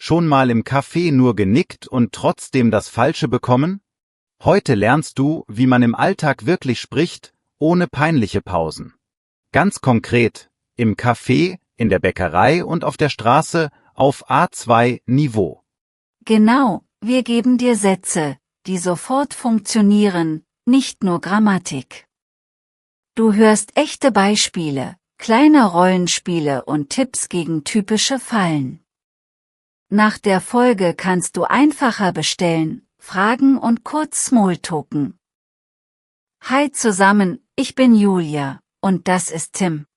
Schon mal im Café nur genickt und trotzdem das Falsche bekommen? Heute lernst du, wie man im Alltag wirklich spricht, ohne peinliche Pausen. Ganz konkret, im Café, in der Bäckerei und auf der Straße auf A2-Niveau. Genau, wir geben dir Sätze, die sofort funktionieren, nicht nur Grammatik. Du hörst echte Beispiele, kleine Rollenspiele und Tipps gegen typische Fallen. Nach der Folge kannst du einfacher bestellen, fragen und kurz smalltalken. Hi zusammen, ich bin Julia, und das ist Tim.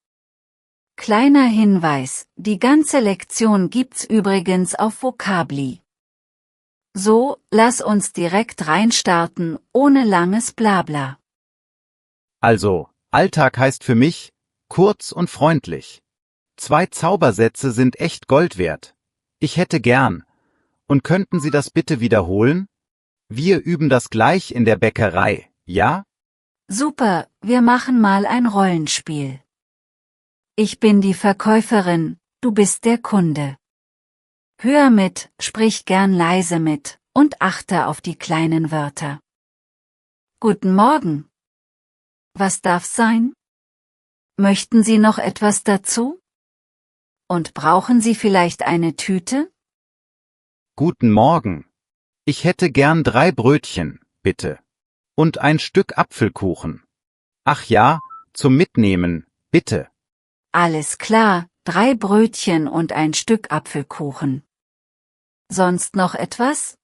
Kleiner Hinweis, die ganze Lektion gibt's übrigens auf Vocabli. So, lass uns direkt reinstarten, ohne langes Blabla. Also, Alltag heißt für mich, kurz und freundlich. 2 Zaubersätze sind echt Gold wert. Ich hätte gern. Und könnten Sie das bitte wiederholen? Wir üben das gleich in der Bäckerei, ja? Super, wir machen mal ein Rollenspiel. Ich bin die Verkäuferin, du bist der Kunde. Hör mit, sprich gern leise mit und achte auf die kleinen Wörter. Guten Morgen. Was darf's sein? Möchten Sie noch etwas dazu? Und brauchen Sie vielleicht eine Tüte? Guten Morgen. Ich hätte gern 3 Brötchen, bitte. Und ein Stück Apfelkuchen. Ach ja, zum Mitnehmen, bitte. Alles klar, 3 Brötchen und ein Stück Apfelkuchen. Sonst noch etwas?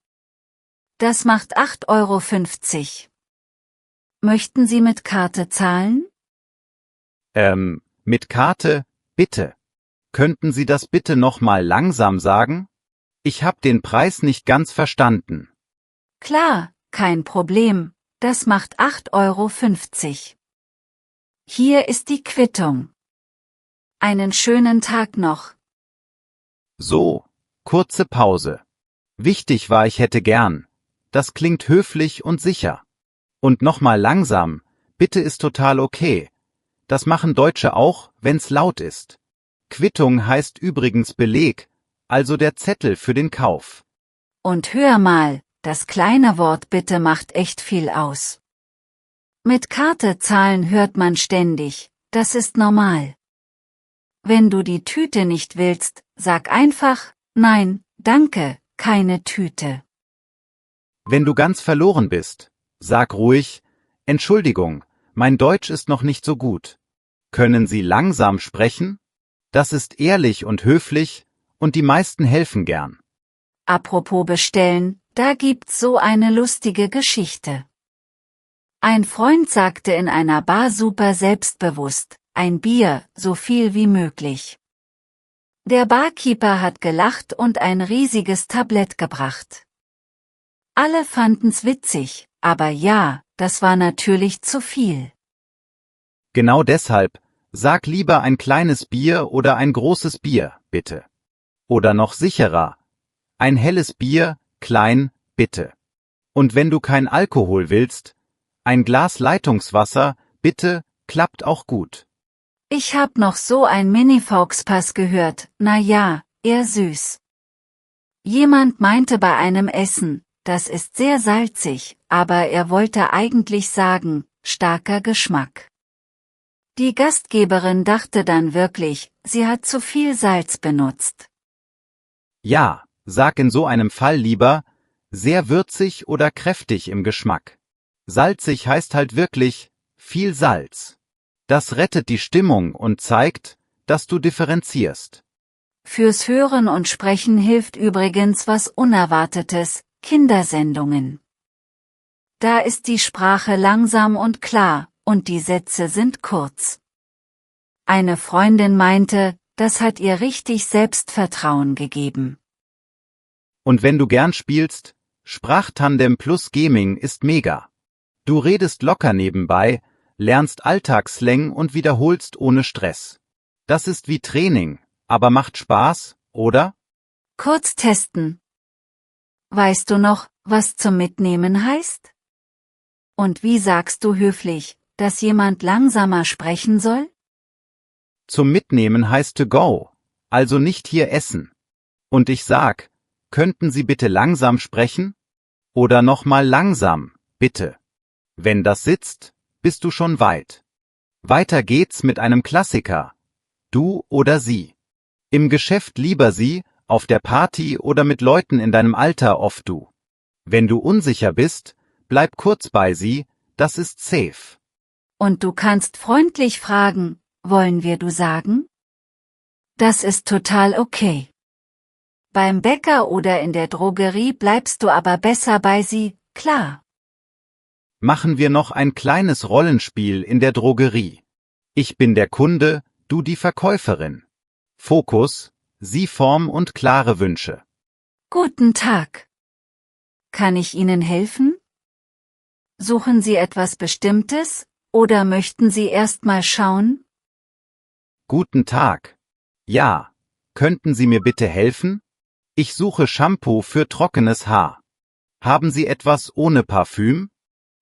Das macht 8,50 €. Möchten Sie mit Karte zahlen? Mit Karte, bitte. Könnten Sie das bitte noch mal langsam sagen? Ich hab den Preis nicht ganz verstanden. Klar, kein Problem, das macht 8,50 €. Hier ist die Quittung. Einen schönen Tag noch. So, kurze Pause. Wichtig war, ich hätte gern. Das klingt höflich und sicher. Und noch mal langsam, bitte ist total okay. Das machen Deutsche auch, wenn's laut ist. Quittung heißt übrigens Beleg, also der Zettel für den Kauf. Und hör mal, das kleine Wort bitte macht echt viel aus. Mit Karte zahlen hört man ständig, das ist normal. Wenn du die Tüte nicht willst, sag einfach, nein, danke, keine Tüte. Wenn du ganz verloren bist, sag ruhig, Entschuldigung, mein Deutsch ist noch nicht so gut. Können Sie langsam sprechen? Das ist ehrlich und höflich, und die meisten helfen gern. Apropos bestellen, da gibt's so eine lustige Geschichte. Ein Freund sagte in einer Bar super selbstbewusst, ein Bier, so viel wie möglich. Der Barkeeper hat gelacht und ein riesiges Tablett gebracht. Alle fanden's witzig, aber ja, das war natürlich zu viel. Genau deshalb, sag lieber ein kleines Bier oder ein großes Bier, bitte. Oder noch sicherer, ein helles Bier, klein, bitte. Und wenn du kein Alkohol willst, ein Glas Leitungswasser, bitte, klappt auch gut. Ich hab noch so ein Mini-Fauxpass gehört, na ja, eher süß. Jemand meinte bei einem Essen, das ist sehr salzig, aber er wollte eigentlich sagen, starker Geschmack. Die Gastgeberin dachte dann wirklich, sie hat zu viel Salz benutzt. Ja, sag in so einem Fall lieber, sehr würzig oder kräftig im Geschmack. Salzig heißt halt wirklich, viel Salz. Das rettet die Stimmung und zeigt, dass du differenzierst. Fürs Hören und Sprechen hilft übrigens was Unerwartetes, Kindersendungen. Da ist die Sprache langsam und klar, und die Sätze sind kurz. Eine Freundin meinte, das hat ihr richtig Selbstvertrauen gegeben. Und wenn du gern spielst, Sprachtandem plus Gaming ist mega. Du redest locker nebenbei, lernst Alltagsslang und wiederholst ohne Stress. Das ist wie Training, aber macht Spaß, oder? Kurz testen. Weißt du noch, was zum Mitnehmen heißt? Und wie sagst du höflich, dass jemand langsamer sprechen soll? Zum Mitnehmen heißt to go, also nicht hier essen. Und ich sag, Könnten Sie bitte langsam sprechen? Oder nochmal langsam, bitte. Wenn das sitzt, bist du schon weit. Weiter geht's mit einem Klassiker. Du oder sie. Im Geschäft lieber sie, auf der Party oder mit Leuten in deinem Alter oft du. Wenn du unsicher bist, bleib kurz bei sie, das ist safe. Und du kannst freundlich fragen, wollen wir du sagen? Das ist total okay. Beim Bäcker oder in der Drogerie bleibst du aber besser bei sie, klar. Machen wir noch ein kleines Rollenspiel in der Drogerie. Ich bin der Kunde, du die Verkäuferin. Fokus, Sie-Form und klare Wünsche. Guten Tag. Kann ich Ihnen helfen? Suchen Sie etwas Bestimmtes, oder möchten Sie erst mal schauen? Guten Tag. Ja, könnten Sie mir bitte helfen? Ich suche Shampoo für trockenes Haar. Haben Sie etwas ohne Parfüm?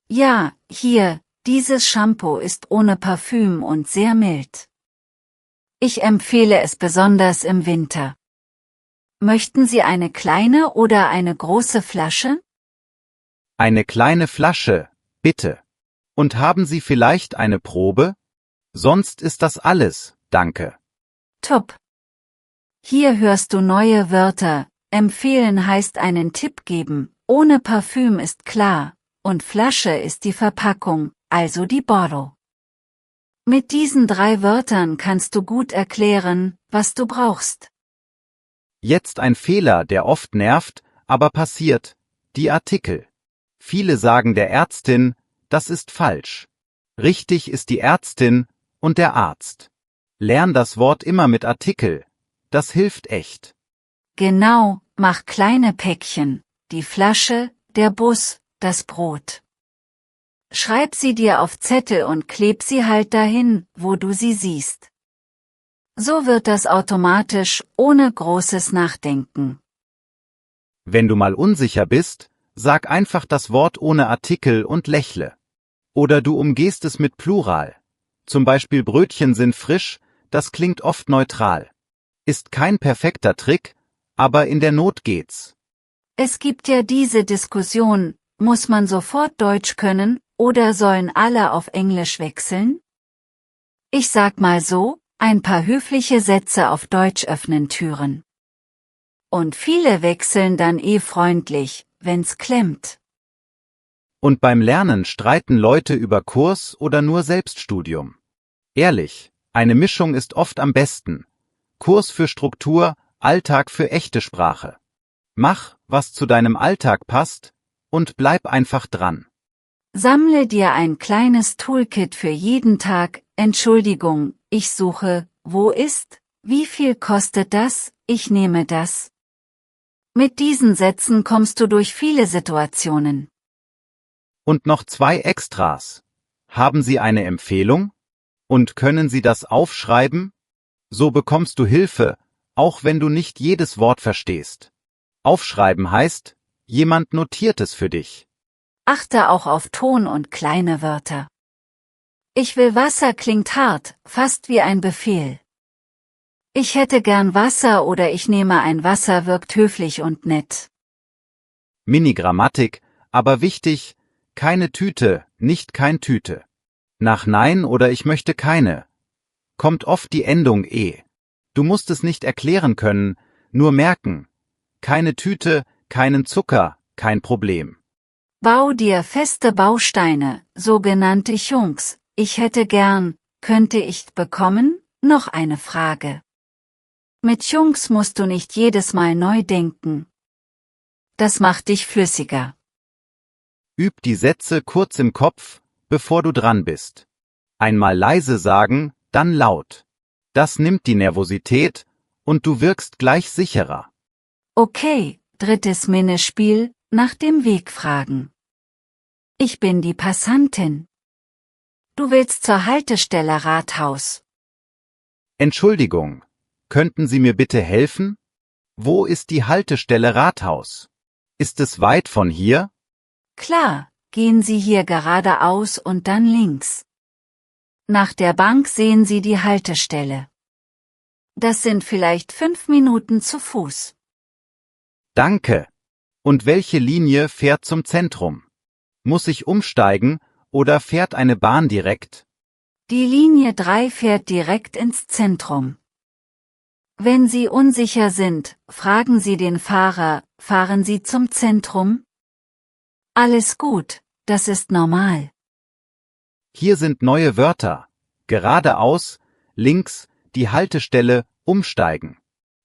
Ja, hier, dieses Shampoo ist ohne Parfüm und sehr mild. Ich empfehle es besonders im Winter. Möchten Sie eine kleine oder eine große Flasche? Eine kleine Flasche, bitte. Und haben Sie vielleicht eine Probe? Sonst ist das alles, danke. Top. Hier hörst du neue Wörter. Empfehlen heißt einen Tipp geben, ohne Parfüm ist klar, und Flasche ist die Verpackung, also die Bottle. Mit diesen 3 Wörtern kannst du gut erklären, was du brauchst. Jetzt ein Fehler, der oft nervt, aber passiert, die Artikel. Viele sagen der Ärztin, das ist falsch. Richtig ist die Ärztin und der Arzt. Lern das Wort immer mit Artikel, das hilft echt. Genau, mach kleine Päckchen, die Flasche, der Bus, das Brot. Schreib sie dir auf Zettel und kleb sie halt dahin, wo du sie siehst. So wird das automatisch, ohne großes Nachdenken. Wenn du mal unsicher bist, sag einfach das Wort ohne Artikel und lächle. Oder du umgehst es mit Plural. Zum Beispiel Brötchen sind frisch, das klingt oft neutral. Ist kein perfekter Trick, aber in der Not geht's. Es gibt ja diese Diskussion, muss man sofort Deutsch können, oder sollen alle auf Englisch wechseln? Ich sag mal so, ein paar höfliche Sätze auf Deutsch öffnen Türen. Und viele wechseln dann freundlich, wenn's klemmt. Und beim Lernen streiten Leute über Kurs oder nur Selbststudium. Ehrlich, eine Mischung ist oft am besten. Kurs für Struktur, Alltag für echte Sprache. Mach, was zu deinem Alltag passt, und bleib einfach dran. Sammle dir ein kleines Toolkit für jeden Tag. Entschuldigung, ich suche, wo ist, wie viel kostet das, ich nehme das. Mit diesen Sätzen kommst du durch viele Situationen. Und noch 2 Extras. Haben Sie eine Empfehlung? Und können Sie das aufschreiben? So bekommst du Hilfe, auch wenn du nicht jedes Wort verstehst. Aufschreiben heißt, jemand notiert es für dich. Achte auch auf Ton und kleine Wörter. Ich will Wasser klingt hart, fast wie ein Befehl. Ich hätte gern Wasser oder ich nehme ein Wasser wirkt höflich und nett. Mini-Grammatik, aber wichtig, keine Tüte, nicht kein Tüte. Nach Nein oder ich möchte keine, kommt oft die Endung e. Du musst es nicht erklären können, nur merken. Keine Tüte, keinen Zucker, kein Problem. Bau dir feste Bausteine, sogenannte Chunks. Ich hätte gern, könnte ich bekommen? Noch eine Frage. Mit Chunks musst du nicht jedes Mal neu denken. Das macht dich flüssiger. Üb die Sätze kurz im Kopf, bevor du dran bist. Einmal leise sagen, dann laut. Das nimmt die Nervosität und du wirkst gleich sicherer. Okay, 3. Minispiel, nach dem Weg fragen. Ich bin die Passantin. Du willst zur Haltestelle Rathaus. Entschuldigung, könnten Sie mir bitte helfen? Wo ist die Haltestelle Rathaus? Ist es weit von hier? Klar, gehen Sie hier geradeaus und dann links. Nach der Bank sehen Sie die Haltestelle. Das sind vielleicht 5 Minuten zu Fuß. Danke. Und welche Linie fährt zum Zentrum? Muss ich umsteigen oder fährt eine Bahn direkt? Die Linie 3 fährt direkt ins Zentrum. Wenn Sie unsicher sind, fragen Sie den Fahrer, fahren Sie zum Zentrum? Alles gut, das ist normal. Hier sind neue Wörter. Geradeaus, links, die Haltestelle, umsteigen.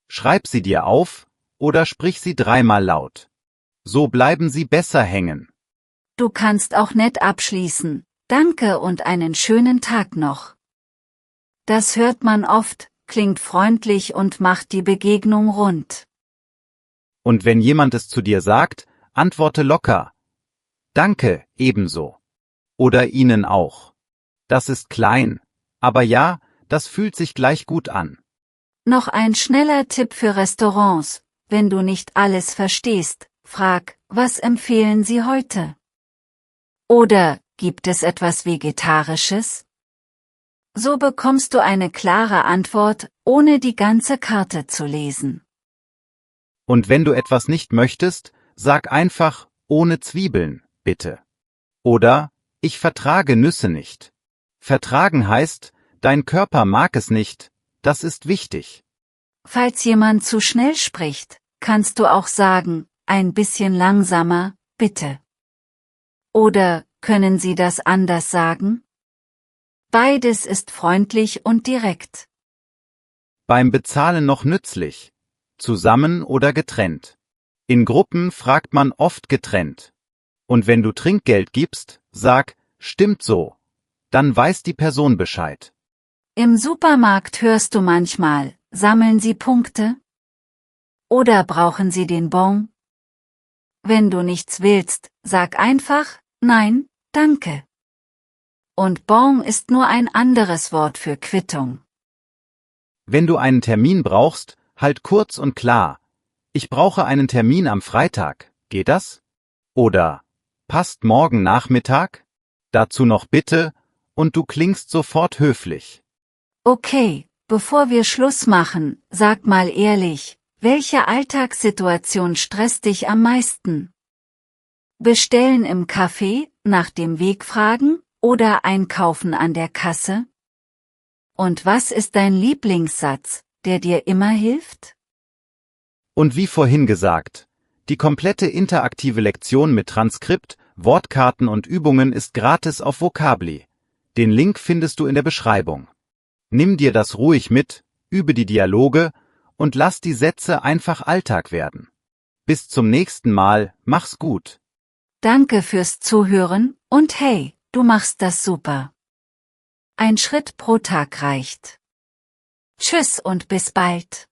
Schreib sie dir auf oder sprich sie dreimal laut. So bleiben sie besser hängen. Du kannst auch nett abschließen. Danke und einen schönen Tag noch. Das hört man oft, klingt freundlich und macht die Begegnung rund. Und wenn jemand es zu dir sagt, antworte locker. Danke, ebenso. Oder Ihnen auch. Das ist klein, aber ja, das fühlt sich gleich gut an. Noch ein schneller Tipp für Restaurants: Wenn du nicht alles verstehst, frag, was empfehlen Sie heute? Oder, gibt es etwas Vegetarisches? So bekommst du eine klare Antwort, ohne die ganze Karte zu lesen. Und wenn du etwas nicht möchtest, sag einfach, ohne Zwiebeln, bitte. Oder, ich vertrage Nüsse nicht. Vertragen heißt, dein Körper mag es nicht, das ist wichtig. Falls jemand zu schnell spricht, kannst du auch sagen, ein bisschen langsamer, bitte. Oder, können Sie das anders sagen? Beides ist freundlich und direkt. Beim Bezahlen noch nützlich. Zusammen oder getrennt. In Gruppen fragt man oft getrennt. Und wenn du Trinkgeld gibst, sag, stimmt so. Dann weiß die Person Bescheid. Im Supermarkt hörst du manchmal, sammeln Sie Punkte? Oder brauchen Sie den Bon? Wenn du nichts willst, sag einfach, nein, danke. Und Bon ist nur ein anderes Wort für Quittung. Wenn du einen Termin brauchst, halt kurz und klar. Ich brauche einen Termin am Freitag, geht das? Oder, passt morgen Nachmittag? Dazu noch bitte, und du klingst sofort höflich. Okay, bevor wir Schluss machen, sag mal ehrlich, welche Alltagssituation stresst dich am meisten? Bestellen im Café, nach dem Weg fragen oder einkaufen an der Kasse? Und was ist dein Lieblingssatz, der dir immer hilft? Und wie vorhin gesagt, die komplette interaktive Lektion mit Transkript, Wortkarten und Übungen ist gratis auf Vocably. Den Link findest du in der Beschreibung. Nimm dir das ruhig mit, übe die Dialoge und lass die Sätze einfach Alltag werden. Bis zum nächsten Mal, mach's gut. Danke fürs Zuhören und hey, du machst das super. Ein Schritt pro Tag reicht. Tschüss und bis bald.